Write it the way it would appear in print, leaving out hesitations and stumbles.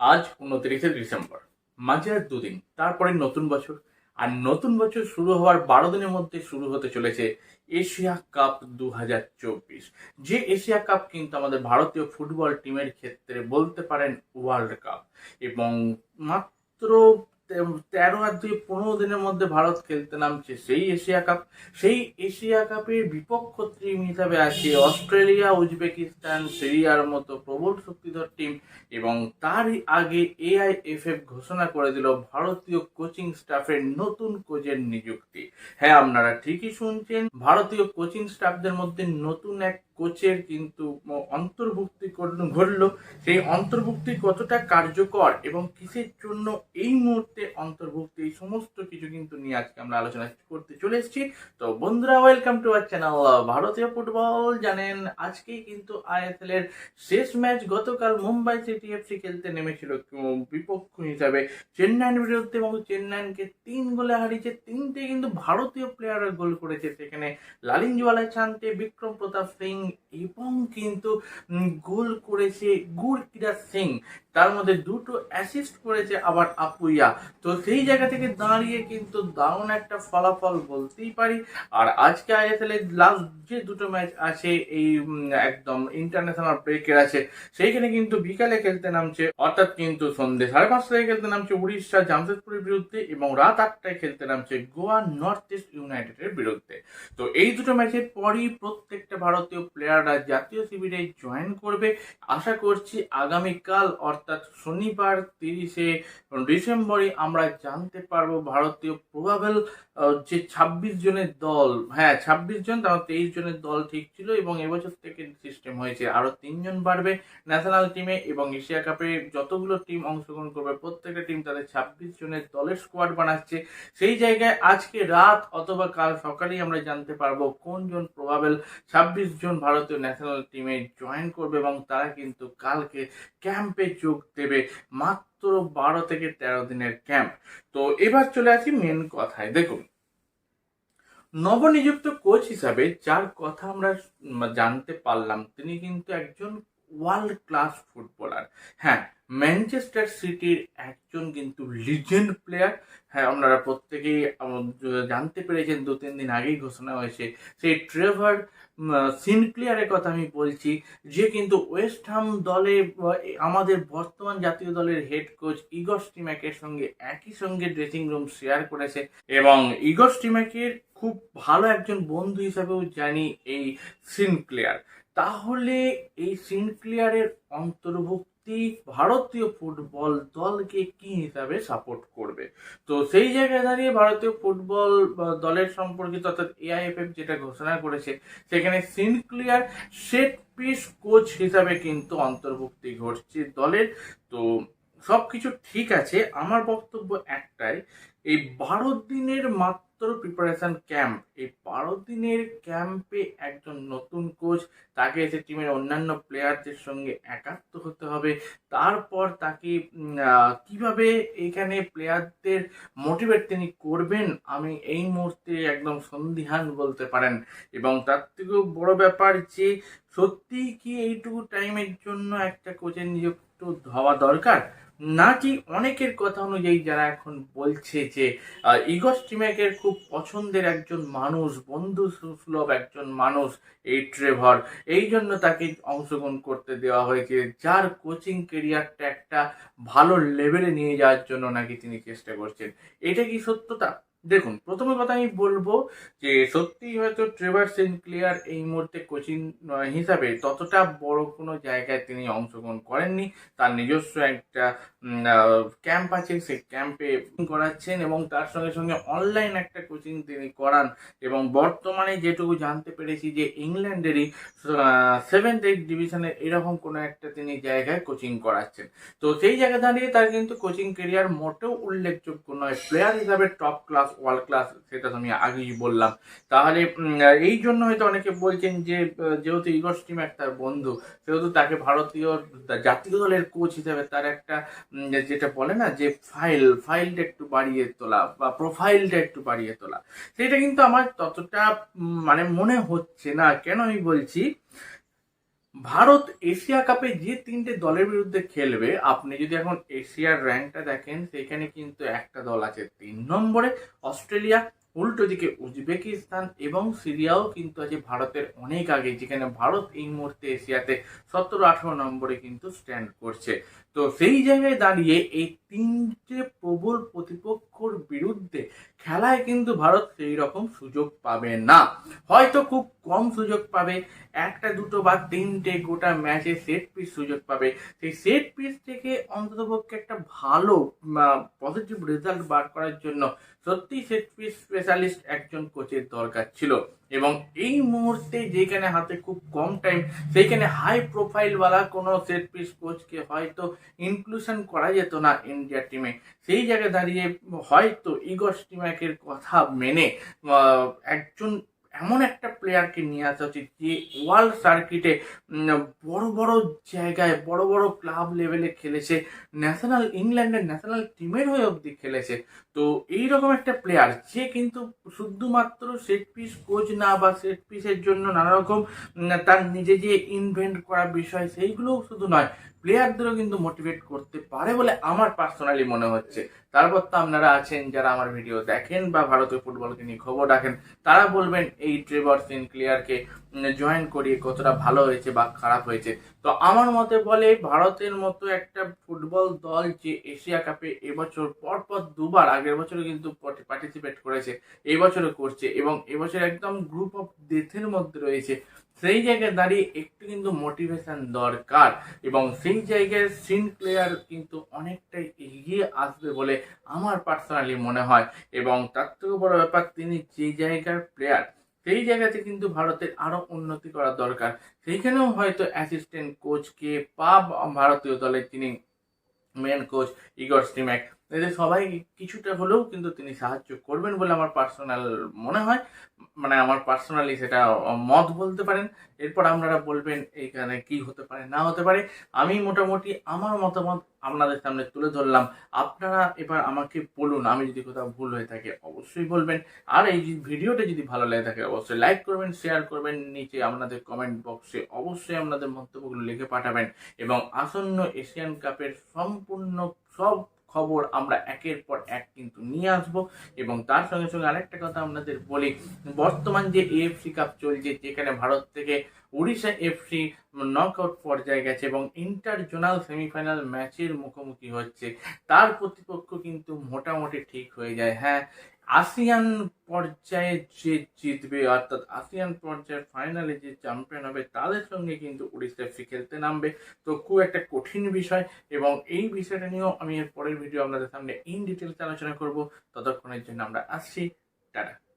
আজ 29শে ডিসেম্বর, মাঝে আর দুদিন, তারপরে নতুন বছর। আর নতুন বছর শুরু হওয়ার 12 দিনের মধ্যে শুরু হতে চলেছে এশিয়া কাপ 2024। যে এশিয়া কাপ কিন্তু আমাদের ভারতীয় ফুটবল টিমের ক্ষেত্রে বলতে পারেন ওয়ার্ল্ড কাপ। এবং মাত্র 13 আর 15 দিনের মধ্যে ভারত খেলতে নামছে সেই এশিয়া কাপ। সেই এশিয়া কাপের বিপক্ষ টিম হিসাবে আছে অস্ট্রেলিয়া, উজবেকিস্তান, সিরিয়ার মতো প্রবল শক্তিধর টিম। এবং তার আগে এআইএফএফ ঘোষণা করে দিল ভারতীয় কোচিং স্টাফের নতুন কোচের নিযুক্তি। হ্যাঁ, আপনারা ঠিকই শুনছেন, ভারতীয় কোচিং স্টাফদের মধ্যে নতুন এক কোচের কিন্তু অন্তর্ভুক্তি ঘটলো। সেই অন্তর্ভুক্তি কতটা কার্যকর এবং কিসের জন্য এই মুহূর্তে অন্তর্ভুক্তি, এই সমস্ত কিছু কিন্তু নিয়ে আজকে আমরা আলোচনা করতে চলে এসেছি। তো বন্ধুরা, ওয়েলকাম টু আওয়ার চ্যানেল ভারতীয় ফুটবল। জানেন, আজকেই কিন্তু আইএসএল এর শেষ ম্যাচ। গতকাল মুম্বাই সিটি এফসি খেলতে নেমেছিল বিপক্ষ হিসাবে চেন্নাইয়ের বিরুদ্ধে এবং চেন্নাইকে 3 গোলে হারিয়েছে। 3টে কিন্তু ভারতীয় প্লেয়াররা গোল করেছে, সেখানে লালিঞ্জওয়ালা চান্তে, বিক্রম প্রতাপ সিং এবং কিন্তু গোল করেছে গুরকিরাত সিং। তার মধ্যে 2টো অ্যাসিস্ট করেছে আবার আপুইয়া। তো সেই জায়গা থেকে দাঁড়িয়ে কিন্তু দারুণ একটা ফলাফল বলতেই পারি। আর আজকে আইএসএল এর লাস্ট যে 2টো ম্যাচ আছে, এই একদম ইন্টারন্যাশনাল ব্রেকের আছে, সেইখানে কিন্তু বিকালে খেলতে নামছে, অর্থাৎ কিন্তু সন্ধ্যে 5:30টায় খেলতে নামছে উড়িষ্যা জামশেদপুরের বিরুদ্ধে এবং রাত 8টায় খেলতে নামছে গোয়া নর্থ ইস্ট ইউনাইটেডের বিরুদ্ধে। তো এই 2টো ম্যাচের পরই প্রত্যেকটা ভারতীয় প্লেয়াররা জাতীয় শিবিরে জয়েন করবে। আশা করছি আগামীকাল অর্থাৎ শনিবার 30শে ডিসেম্বরই আমরা জানতে পারবো ভারতীয় প্রবাবল যে 26 জনের দল। হ্যাঁ, 26 জন, তার 23 জনের দল ঠিক ছিল এবং এবছর থেকে সিস্টেম হয়েছে আরো 3 জন বাড়বে ন্যাশনাল টিমে। এবং এশিয়া কাপে যতগুলো টিম অংশগ্রহণ করবে প্রত্যেকটা টিম তাদের 26 জনের দলের স্কোয়াড বানাচ্ছে। সেই জায়গায় আজকে রাত অথবা কাল সকালেই আমরা জানতে পারবো কোন জন প্রবাবল 26 জন ভারতীয় ন্যাশনাল টিমে জয়েন করবে এবং তারা কিন্তু কালকে ক্যাম্পে যোগ দেবে। মাত্র 12 থেকে 13 দিনের ক্যাম্প। তো এবার চলে আসি মেন কথায়। দেখুন, নবনিযুক্ত কোচ হিসাবে যার কথা আমরা জানতে পারলাম, তিনি কিন্তু একজন ওয়ার্ল্ড ক্লাস ফুটবলার। হ্যাঁ, ম্যানচেস্টার সিটির একজন কিন্তু লিজেন্ড প্লেয়ার। হ্যাঁ, আপনারা প্রত্যেকেই জানতে পেরেছেন, 2-3 দিন আগেই ঘোষণা হয়েছে সেই ট্রেভার সিনক্লিয়ারের কথা আমি বলছি, যে কিন্তু ওয়েস্ট হাম দলে আমাদের বর্তমান জাতীয় দলের হেড কোচ ইগর স্টিম্যাকের সঙ্গে একই সঙ্গে ড্রেসিং রুম শেয়ার করেছে। এবং ইগর স্টিম্যাকের খুব ভালো একজন বন্ধু হিসাবেও জানি এই সিনক্লিয়ার। তাহলে এই সিনক্লিয়ারের অন্তর্ভুক্তি ভারতীয় ফুটবল দলকে কি হিসাবে সাপোর্ট করবে? তো সেই জায়গায় দাঁড়িয়ে ভারতীয় ফুটবল দলের সম্পর্কিত অর্থাৎ এআইএফএফ যেটা ঘোষণা করেছে, সেখানে সিনক্লিয়ার সেট পিস কোচ হিসাবে কিন্তু অন্তর্ভুক্তি ঘটছে দলের। তো সবকিছু ঠিক আছে, আমার বক্তব্য একটাই, এই 12 দিনের মাত্র প্রিপারেশন ক্যাম্প, এই 12 দিনের ক্যাম্পে একজন নতুন কোচ, তাকে এসে টিমের অন্যান্য প্লেয়ারদের সঙ্গে একাত্ম হতে হবে। তারপর তাকে কিভাবে এখানে প্লেয়ারদের মোটিভেট তিনি করবেন, আমি এই মুহূর্তে একদম সন্দিহান বলতে পারেন। এবং তার থেকেও বড় ব্যাপার যে সত্যিই কি এইটুকু টাইমের জন্য একটা কোচের নিযুক্ত হওয়া দরকার, নাকি অনেকের কথা অনুযায়ী যারা এখন বলছে যে ইগর স্টিম্যাকের খুব পছন্দের একজন মানুষ, বন্ধু সুলভ একজন মানুষ এই ট্রেভার, এই জন্য তাকে অংশগ্রহণ করতে দেওয়া হয়েছে, যার কোচিং কেরিয়ারটা একটা ভালো লেভেলে নিয়ে যাওয়ার জন্য নাকি তিনি চেষ্টা করছেন। এটা কি সত্যতা? দেখুন, প্রথমে কথা আমি বলবো যে সত্যিই হয়তো ট্রেভার সিনক্লিয়ার এই মুহূর্তে কোচিং হিসাবে ততটা বড় কোনো জায়গায় তিনি অংশগ্রহণ করেননি। তার নিজস্ব একটা ক্যাম্প আছে, সেই ক্যাম্পে করাচ্ছেন এবং তার সঙ্গে সঙ্গে অনলাইন একটা কোচিং তিনি করান। এবং বর্তমানে যেটুকু জানতে পেরেছি যে ইংল্যান্ডেরই 7th-8th ডিভিশনের এরকম কোনো একটা তিনি জায়গায় কোচিং করাচ্ছেন। তো সেই জায়গায় দাঁড়িয়ে তার কিন্তু কোচিং কেরিয়ার মোটেও উল্লেখযোগ্য নয়। প্লেয়ার হিসাবে টপ ক্লাস, ওয়ার্ল্ড ক্লাস, সেটা তো আমি আগেই বললাম। তাহলে এই জন্য হয়তো অনেকে বলছেন যে যেহেতু ইগর স্টিম্যাক তার বন্ধু, সেহেতু তাকে ভারতীয় জাতীয় দলের কোচ হিসেবে তার একটা যেটা বলে না যে ফাইলটা একটু বাড়িয়ে তোলা বা প্রোফাইলটা একটু বাড়িয়ে তোলা, সেটা কিন্তু আমার ততটা মানে মনে হচ্ছে না। কেন আমি বলছি, ভারত এশিয়া কাপে যে তিনটে দলের বিরুদ্ধে খেলবে, আপনি যদি এখন এশিয়ার র্যাঙ্কটা দেখেন, সেখানে কিন্তু একটা দল আছে 3 নম্বরে অস্ট্রেলিয়া, উল্টো দিকে উজবেকিস্তান এবং সিরিয়াও কিন্তু আছে ভারতের অনেক আগে, যেখানে ভারত এই মুহূর্তে এশিয়াতে 17-18 নম্বরে কিন্তু স্ট্যান্ড করছে। তো সেই জায়গায় দাঁড়িয়ে এই তিনটে প্রবল প্রতিপক্ষর বিরুদ্ধে খেলায় কিন্তু ভারত সেই রকম সুযোগ পাবে না, হয়তো খুব কম সুযোগ পাবে, একটা দুটো বা তিনটে গোটা ম্যাচে সেট পিস সুযোগ পাবে। সেই সেট পিস থেকে অন্ততপক্ষে একটা ভালো পজিটিভ রেজাল্ট বার করার জন্য সত্যি সেট পিস স্পেশালিস্ট একজন কোচের দরকার ছিল। এবং এই মুহূর্তে যেখানে হাতে খুব কম টাইম, সেইখানে হাই প্রোফাইল ওয়ালা কোনো সেট পিস কোচকে হয়তো ইনক্লুশন করা যেত না ইন্ডিয়া টিমে। সেই জায়গায় দাঁড়িয়ে হয়তো ইগর স্টিম্যাকের কথা মেনে একজন এমন একটা প্লেয়ারকে নিয়ে আসা উচিত যে ওয়ার্ল্ড সার্কিটে বড় বড় জায়গায় বড় বড় ক্লাব লেভেলে খেলেছে, ন্যাশনাল ইংল্যান্ডের ন্যাশনাল টিমের হয়ে অবধি খেলেছে। তো এইরকম একটা প্লেয়ার যে কিন্তু শুধুমাত্র সেট পিস কোচ না, বা সেট পিসের জন্য নানা রকম তার নিজে যে ইনভেন্ট করা বিষয় সেইগুলোও শুধু নয়, প্লেয়ারদেরও কিন্তু মোটিভেট করতে পারে বলে আমার পার্সোনালি মনে হচ্ছে। তারপর তো আপনারা আছেন যারা আমার ভিডিও দেখেন বা ভারতীয় ফুটবলকে নিয়ে খবর রাখেন, তারা বলবেন এই ট্রেভর সিনক্লিয়ারকে জয়েন করিয়ে কতটা ভালো হয়েছে বা খারাপ হয়েছে। তো আমার মতে বলে ভারতের মতো একটা ফুটবল দল যে এশিয়া কাপে এবছর পরপর দুবার, আগের বছরও কিন্তু পার্টিসিপেট করেছে, এবছরও করছে এবং এবছর একদম গ্রুপ অফ ডেথের মধ্যে রয়েছে, সেই জায়গায় দাঁড়িয়ে একটু কিন্তু মোটিভেশন দরকার এবং সেই জায়গায় সিনক্লেয়ার কিন্তু অনেকটাই এগিয়ে আসবে বলে আমার পার্সোনালি মনে হয়। এবং তার থেকেও বড় ব্যাপার, তিনি যে জায়গার প্লেয়ার, সেই জায়গাতে কিন্তু ভারতের আরো উন্নতি করা দরকার। সেইখানেও হয়তো অ্যাসিস্ট্যান্ট কোচকে বা ভারতীয় দলের যিনি মেন কোচ ইগর স্টিম্যাক, এদের সবাই কিছুটা হলেও কিন্তু তিনি সাহায্য করবেন বলে আমার পার্সোনাল মনে হয়, মানে আমার পার্সোনালি সেটা মত বলতে পারেন। এরপর আপনারা বলবেন এইখানে কি হতে পারে না হতে পারে। আমি মোটামুটি আমার মতামত আপনাদের সামনে তুলে ধরলাম, আপনারা এবার আমাকে বলুন, আমি যদি কোথাও ভুল হয়ে থাকে অবশ্যই বলবেন। আর এই ভিডিওটা যদি ভালো লেগে থাকে অবশ্যই লাইক করবেন, শেয়ার করবেন, নিচে আপনাদের কমেন্ট বক্সে অবশ্যই আপনাদের মন্তব্যগুলো লিখে পাঠাবেন। এবং আসন্ন এশিয়ান কাপের সম্পূর্ণ সব খবর আমরা একের পর এক কিন্তু নিয়ে আসব। এবং তার সঙ্গে সঙ্গে আরেকটা কথা আপনাদের বলি, বর্তমান যে এএফসি কাপ চলছে, যেখানে ভারত থেকে উড়িষ্যা এফসি নকআউট পর্যায়ে গেছে এবং ইন্টার জোনাল সেমিফাইনাল ম্যাচের মুখোমুখি হচ্ছে, তার প্রতিপক্ষ কিন্তু মোটামুটি ঠিক হয়ে যায়। হ্যাঁ, আসিয়ান পর্যায়ে যে জিতবে, অর্থাৎ আসিয়ান পর্যায়ের ফাইনালে যে চ্যাম্পিয়ন হবে, তাদের সঙ্গে কিন্তু উড়িষ্যা এফসি খেলতে নামবে। তো খুব একটা কঠিন বিষয় এবং এই বিষয়টা নিয়েও আমি এর পরের ভিডিও আপনাদের সামনে ইন ডিটেলস আলোচনা করব। ততক্ষণের জন্য আমরা আসছি, টাটা।